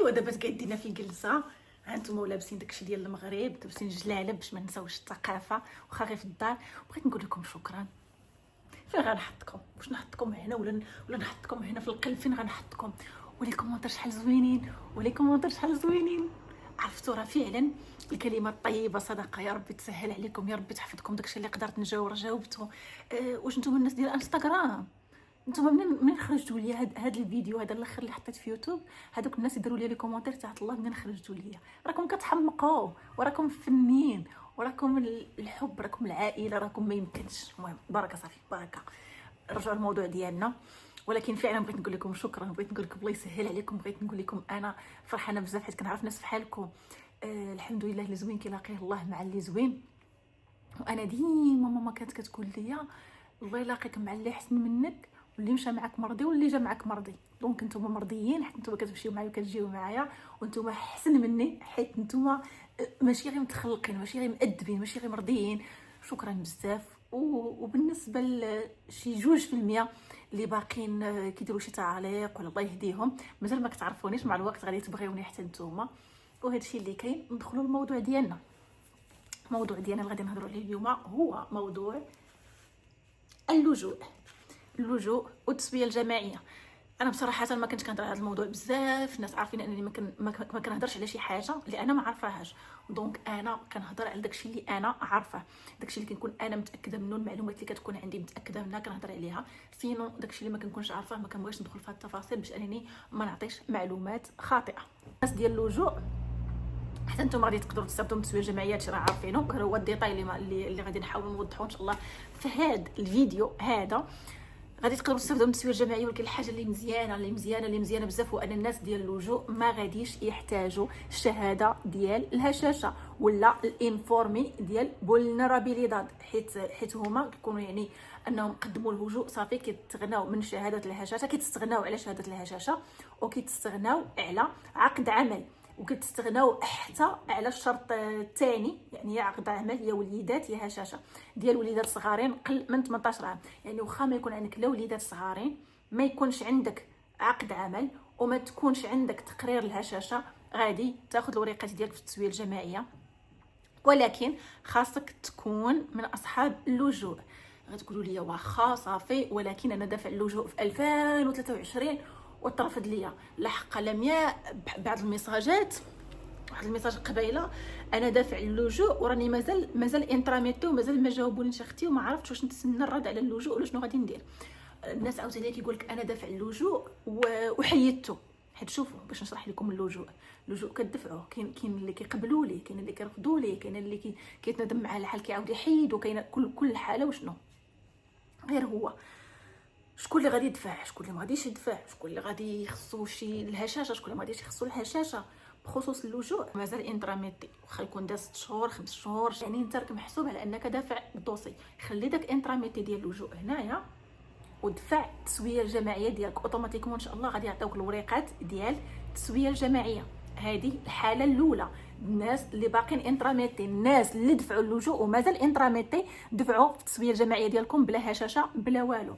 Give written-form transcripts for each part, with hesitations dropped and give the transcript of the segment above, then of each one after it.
ايوا دابا تقعدينا في الجلسه، ها نتوما لابسين داكشي ديال المغرب، لابسين جلاله باش ما نساوش الثقافه واخا غير في الدار. بغيت نقول لكم شكرا. فين غنحطكم؟ واش نحطكم هنا ولا نحطكم هنا في القلب؟ فين غنحطكم؟ ولي كومونتير شحال زوينين، ولي كومونتير شحال زوينين. عرفتوا راه فعلا الكلمه الطيبه صدقه. يا ربي تسهل عليكم، يا ربي تحفظكم. داكشي اللي قدرت نجاوب جاوبته. واش نتوما الناس ديال انستغرام، نتوما منين خرجتوا لي هاد الفيديو هذا الاخر اللي حطيت في يوتيوب؟ هذوك الناس يديروا لي كومونتير تحت الله منين خرجتوا لي؟ راكم كتحمقوا وراكم فنين وراكم الحب، راكم العائله، راكم ما يمكنش. المهم بركه صافي بركه. نرجعوا للموضوع ديالنا. ولكن فعلا بغيت نقول لكم شكرا، بغيت نقول لكم الله يسهل عليكم، بغيت نقول لكم انا فرحانه بزاف حيت كنعرف ناس بحالكم. الحمد لله اللي زوين كيلاقيه الله مع اللي زوين. وانا ديما ماما كانت كتقول لي الله يلاقيك مع اللي احسن منك، واللي مشى معك مرضي واللي جا معك مرضي. دونك نتوما مرضيين حيت نتوما كتمشيو معايا وكتجيو معايا، وانتوما احسن مني حيت نتوما ماشي غير متخلقين، ماشي غير مؤدبين، ماشي غير مرضيين. شكرا بزاف. وبالنسبه لشي 2% اللي باقيين كيديروا شي تعليق ولا الله يهديهم، مازال ما كتعرفونيش، مع الوقت غادي تبغيوني حتى نتوما. وهذا الشيء اللي كاين. ندخلوا للموضوع ديالنا. الموضوع ديالنا اللي غادي نهضروا عليه اليوم هو موضوع اللجوء والتسويه الجماعيه. انا بصراحه ما كنتش كنهضر على هذا الموضوع بزاف. الناس عارفين انني ما كنهضرش على شي حاجه اللي انا ما عارفاهاش. دونك انا كنهضر على داكشي اللي انا عارفه، داكشي اللي كنكون انا متاكده منه، المعلومات اللي كتكون عندي متاكده منها كنهضر عليها. سينو داكشي اللي ما كنكونش عارفاه ما كنبغيش ندخل في هاد التفاصيل باش انني ما نعطيش معلومات خاطئه. الناس ديال اللجوء حتى نتوما غادي تقدروا تستافدوا من التسويه الجماعيه، هادشي راه عارفينه. هو الديتاي اللي غادي نحاول نوضحوا ان شاء الله في هذا الفيديو هذا. غادي تقدروا تستافدوا من التسويه الجماعيه. ولكن الحاجه اللي مزيانه بزاف هو ان الناس ديال اللجوء ما غاديش يحتاجوا الشهاده ديال الهشاشه ولا الانفورمي ديال بولنرابيليداد، حيت هما كيكونوا يعني انهم قدموا اللجوء صافي كيتغناو من شهاده الهشاشه، كيتستغناو على شهاده الهشاشه وكيتستغناو على عقد عمل، وكتستغناو حتى على الشرط الثاني يعني يا عقد عمل يا وليدات يا هشاشه ديال وليدات صغارين قل من 18 عام. يعني واخا ما يكون عندك لا وليدات صغارين، ما يكونش عندك عقد عمل وما تكونش عندك تقرير الهشاشه، غادي تاخذ الوريقات ديالك في التسويه الجماعيه. ولكن خاصك تكون من اصحاب اللجوء. غتقولوا لي واخا صافي، ولكن انا دافع اللجوء في 2023 وترفض ليا. لا حق لم بعض الميساجات، واحد الميساج قبيله انا دافع اللجوء وراني مازال انتراميتي ومازال ما جاوبونيش اختي وما عرفتش واش نتسنى الرد على اللجوء ولا شنو غادي ندير. الناس عاوتاني كيقول لك انا دافع اللجوء وحيدته. حيت شوفوا باش نشرح لكم اللجوء كتدفعوه. كاين اللي كيقبلوا ليه، كاين اللي كيرفضوا ليه، كاين اللي كيتندم مع الحال كيعاود يحيد، وكاين كل حاله وشنو. غير هو شكون اللي غادي يدفع، شكون اللي ما غاديش يدفع، شكون اللي غادي يخصو شي الهشاشه، شكون اللي ما غاديش يخصو الهشاشه. بخصوص اللجوء مازال انتراميتي، واخا يكون داز 6 شهور 5 شهور، يعني انت راك محسوب على انك دافع الدوسي. خلي داك انتراميتي ديال اللجوء هنايا ودفع التسويه الجماعيه ديالك اوتوماتيكمون ان شاء الله غادي يعطيوك الوريقات ديال التسويه الجماعيه. هذه الحاله الاولى. الناس اللي باقيين انتراميتي، الناس اللي دفعوا اللجوء ومازال انتراميتي، دفعوا في التسويه الجماعيه ديالكم بلا هشاشه بلا والو.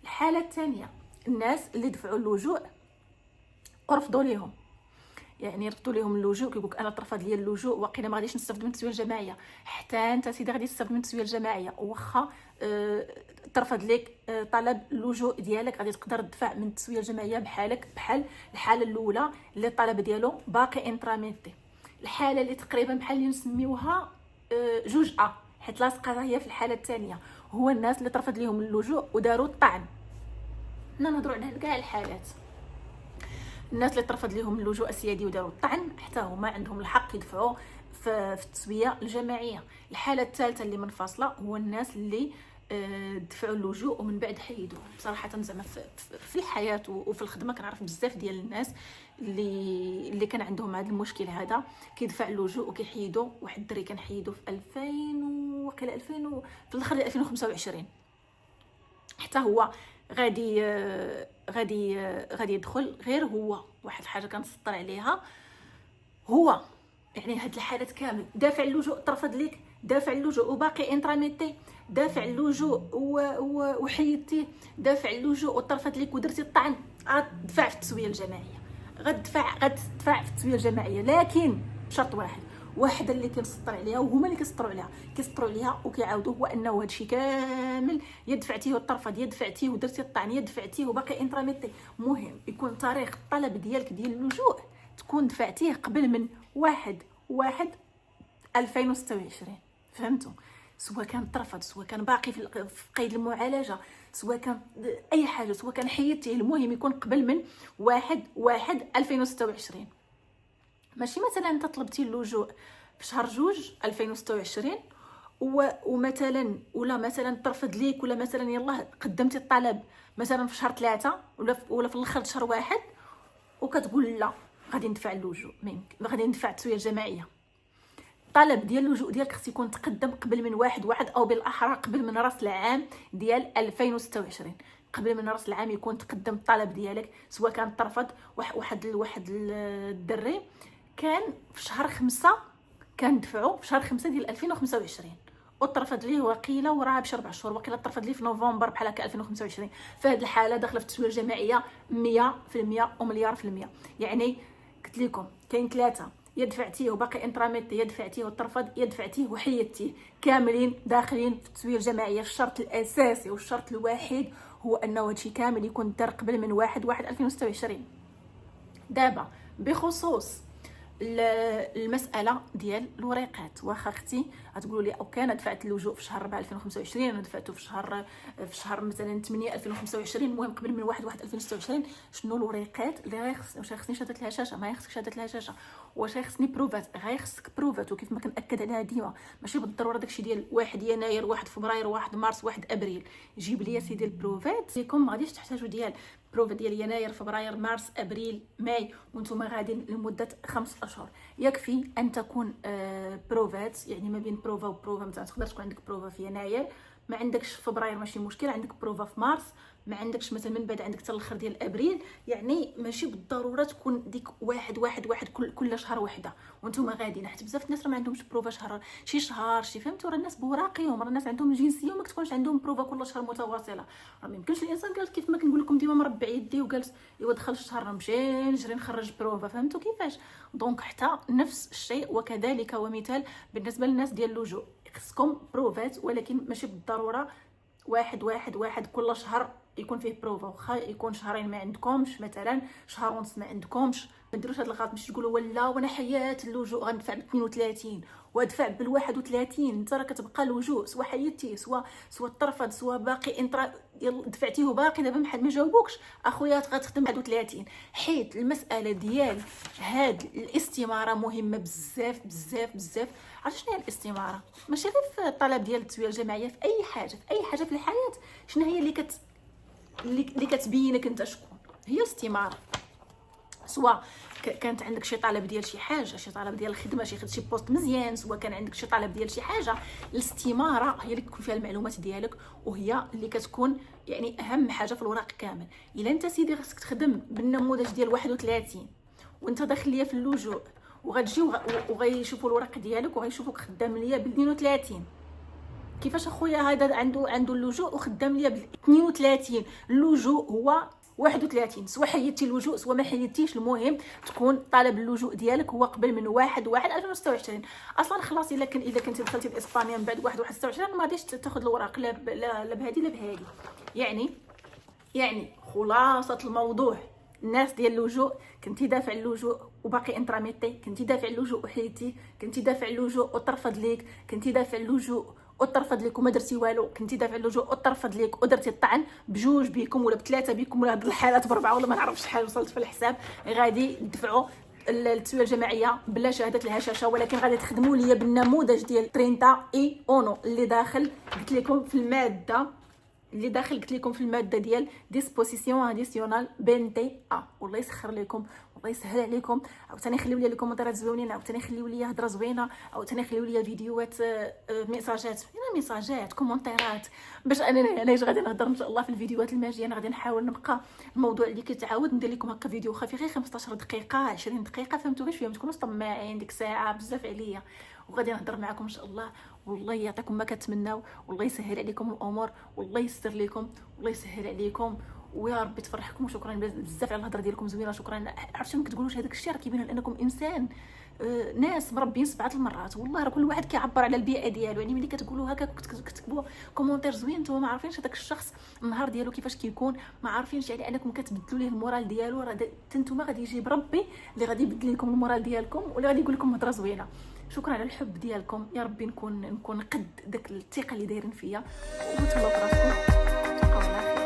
الحاله الثانيه الناس اللي دفعوا اللجوء ورفضوا ليهم، يعني رفضوا ليهم اللجوء. كيقولك انا ترفض لي اللجوء واقيلا ما غاديش نستافد من التسويه الجماعيه. حتى انت سيدي غادي تستافد من التسويه الجماعيه واخا ترفض لك طلب اللجوء ديالك، غادي تقدر تدفع من التسويه الجماعيه بحالك بحال الحاله الاولى اللي الطلب ديالو باقي انتراميتي. الحاله اللي تقريبا بحال اللي نسميوها 2 حيت لاصقه هي في الحاله الثانيه، هو الناس اللي ترفض ليهم اللجوء وداروا الطعن. نهضروا على كاع الحالات. الناس اللي ترفض لهم اللجوء السيادي وداروا الطعن حتى هما عندهم الحق يدفعوا في التسويه الجماعيه. الحاله الثالثه اللي منفصله هو الناس اللي دفعوا اللجوء ومن بعد حيدوه. بصراحه زعما في الحياه وفي الخدمه كنعرف بزاف ديال الناس اللي كان عندهم هذا المشكل هذا، كيدفع اللجوء وكيحيدوا. واحد الدري كان حيدو في 2000 وقيله 2000 في الاخر 2025. حتى هو غادي يدخل. غير هو واحد الحاجه كنسطر عليها، هو يعني هاد الحالات كامل دافع اللجوء ترفض ليك، دافع اللجوء وباقي انتراميتي، دافع اللجوء وحيدتيه، دافع اللجوء وترفض ليك ودرتي الطعن، دفع في التسويه الجماعيه. غتدفع في التسويه الجماعيه، لكن بشرط واحد اللي كنسطر عليها، وهما اللي كيسطروا عليها وكيعاودوا، هو انه هادشي كامل يدفعتيه والطرفه يدفعتيه ودرتي الطعن يدفعتيه وباقي انتراميتي. مهم يكون تاريخ الطلب ديالك ديال اللجوء تكون دفعتيه قبل من 1/1/2026. فهمتوا؟ سواء كان ترفض، سواء كان باقي في قيد المعالجه، سواء كان اي حاجه، سواء كان حيدتيه، المهم يكون قبل من 1/1/2026. ماشي مثلا انت طلبتي اللجوء في شهر 2/2026 ومثلا ولا مثلا ترفض ليك، ولا مثلا يلاه قدمتي الطلب مثلا في شهر 3 ولا في الاخر شهر 1 وكتقول لا غادي ندفع اللجوء، غادي ندفع التسويه الجماعيه. الطلب ديال اللجوء ديالك خص يكون تقدم قبل من 1/1 او بالاحرى قبل من راس العام ديال 2026. قبل من راس العام يكون تقدم الطلب ديالك، سواء كان ترفض. واحد الدري كان في شهر 5 كان دفعوا في شهر 5 ديال 2025 وترفض ليه وقيله وراه بشي 4 شهور، وقيله ترفض ليه في نوفمبر بحال هكا 2025. فهاد الحاله داخله في التسويه الجماعيه 100% ومليار في المية. يعني قلت لكم كاين 3: يدفعتيه وباقي انتراميتي، يدفعتيه وترفض، يدفعتيه وحيدتيه، كاملين داخلين في التسويه الجماعيه. الشرط الاساسي والشرط الوحيد هو انه هادشي كامل يكون دار قبل من 1/1/2026. دابا بخصوص المساله ديال الوريقات، واخا اختي غتقولوا لي اوكي انا دفعت اللجوء في شهر 4 2025، انا دفعته في شهر مثلا 8 2025، المهم قبل من 1/1/2026. شنو الوريقات اللي غيخص؟ واش خصني شهاده الهشاشه؟ ما يخصك شهاده الهشاشه. واش خصني بروفات؟ غيخصك بروفات. وكيف ما كنأكد عليها ديما، ماشي بالضروره داكشي ديال 1 يناير 1 فبراير 1 مارس 1 ابريل. جيب لي سيدي البروفات ليكم، ما غاديش تحتاجوا ديال بروفا ديال يناير فبراير مارس ابريل ماي وانتم غاديين لمده 5 اشهر. يكفي ان تكون بروفات، يعني ما بين بروفا وبروفا. مثلا تقدر تكون عندك بروفا في يناير ما عندكش في فبراير ماشي مشكل، عندك بروفا في مارس ما عندكش مثلا من بعد عندك حتى الاخر ديال ابريل. يعني ماشي بالضروره تكون ديك 1/1/1 كل شهر وحده وانتم غاديين، حيت بزاف الناس راه ما عندهمش بروفا شي شهر شي. فهمتوا؟ راه الناس بوراقيهم، راه الناس عندهم الجنسيه وما كتكونش عندهم بروفا كل شهر متواصله. راه ما يمكنش الانسان قال كيف ما كنقول لكم ديما مربع يدي وجالس ايوا دخل الشهر نمشي نجري نخرج بروفا. فهمتوا كيفاش؟ دونك حتى نفس الشيء وكذلك ومثال بالنسبه للناس ديال اللجوء، خصكم بروفات، ولكن ماشي بالضروره 1/1/1 كل شهر يكون فيه بروفا. واخا يكون شهرين ما عندكمش، مثلا شهر ونص ما عندكمش، ما ديروش هذا الغلط. ماشي تقولوا ولا وانا حياه اللجوء غندفع ب 32 وادفع بال 31. انت راه كتبقى اللجوء سواء حيدتيه سواء ترفض سواء باقي دفعتيه وباقي دابا ما جاوبوكش، اخويا غتخدم 31. حيت المساله ديال هاد الاستماره مهمه بزاف بزاف بزاف. عرفتي شنو هي الاستماره؟ ماشي غير في الطلب ديال التسويه الجماعيه، في اي حاجه في الحياه. شنو هي اللي كتبينك انت شكون؟ هي الاستماره. سواء كانت عندك شي طلب ديال شي حاجه، شي طلب ديال الخدمه، شي بوست مزيان، سواء كان عندك شي طلب ديال شي حاجه، الاستماره هي اللي كتكون فيها المعلومات ديالك، وهي اللي كتكون يعني اهم حاجه في الوراق كامل. الا انت سيدي خصك تخدم بالنموذج ديال 31 وانت داخل ليا في اللجوء، وغتجيو وغيشوفوا الوراق ديالك وغيشوفوك خدام ليا بال 32. كيفاش اخويا هذا عنده اللجوء وخدام ليا بال 32؟ اللجوء هو 31، سواء حيدتي اللجوء سواء ما حيدتيش، المهم تكون طالب اللجوء ديالك هو قبل من 1/1/2026. اصلا خلاص الا كنتي دخلتي لاسبانيا من بعد 1/1/26 ما غاديش تاخذ الوراق لا بهادي لا بهادي. يعني خلاصه الموضوع، الناس ديال اللجوء كنتي دافع اللجوء وباقي انتراميتي، كنتي دافع اللجوء وحيدتي، كنتي دافع اللجوء وترفض ليك، كنتي دافع اللجوء وترفض ليك وما درتي والو، كنتي دافع اللجوء وترفض ليك ودرتي الطعن، بجوج بيكم ولا بثلاثه بيكم ولا هاد الحالات بربعه ولا ما نعرفش شحال وصلت في الحساب، غادي تدفعوا التسويه الجماعيه بلا شهاده الهشاشه، ولكن غادي تخدموا ليا بالنموذج ديال 30 اللي داخل قلت لكم في الماده ديال ديسبوزيسيون اديسيونال بنتي والله يسخر لكم والله يسهل عليكم. عاوتاني خليو لي الكومنتات زوينين، عاوتاني خليو لي هضره زوينه، عاوتاني خليو لي فيديوهات ميساجات كومونتيرات باش انا غادي نهضر ان شاء الله في الفيديوهات الماجيه. انا غادي نحاول نبقى الموضوع اللي كيتعاود ندير لكم هكا فيديو خفيف غير 15 دقيقه 20 دقيقه. فهمتوا باش ما تكونوش طماعين ديك ساعه بزاف عليا، وغادي نهضر معكم ان شاء الله. والله يعطيكم ما كتمناو، والله يسهل عليكم الامور، والله يستر لكم، والله يسهل عليكم، ويا ربي تفرحكم. وشكرا بزاف على الهضره ديالكم زوينه. شكرا. عرفتوا ما كتقولوش هذاك الشيء راه كيبين انكم انسان ناس مربين 7 المرات. والله راه كل واحد كيعبر على البيئه ديالو. يعني ملي كتقولوا هكا كتكتبوا كومونتير زوين نتوما ما عارفينش هذاك الشخص النهار ديالو كيفاش كيكون، ما عارفينش يعني انكم كتبدلوا ليه المورال ديالو. راه نتوما غادي يجيب ربي اللي غادي يبدل لكم المورال ديالكم واللي غادي يقول لكم هضره زوينه. شكرا على الحب ديالكم. يا ربي نكون قد داك الثقه اللي دايرين فيا. وتهلاو في راسكم. تبقاو على خير.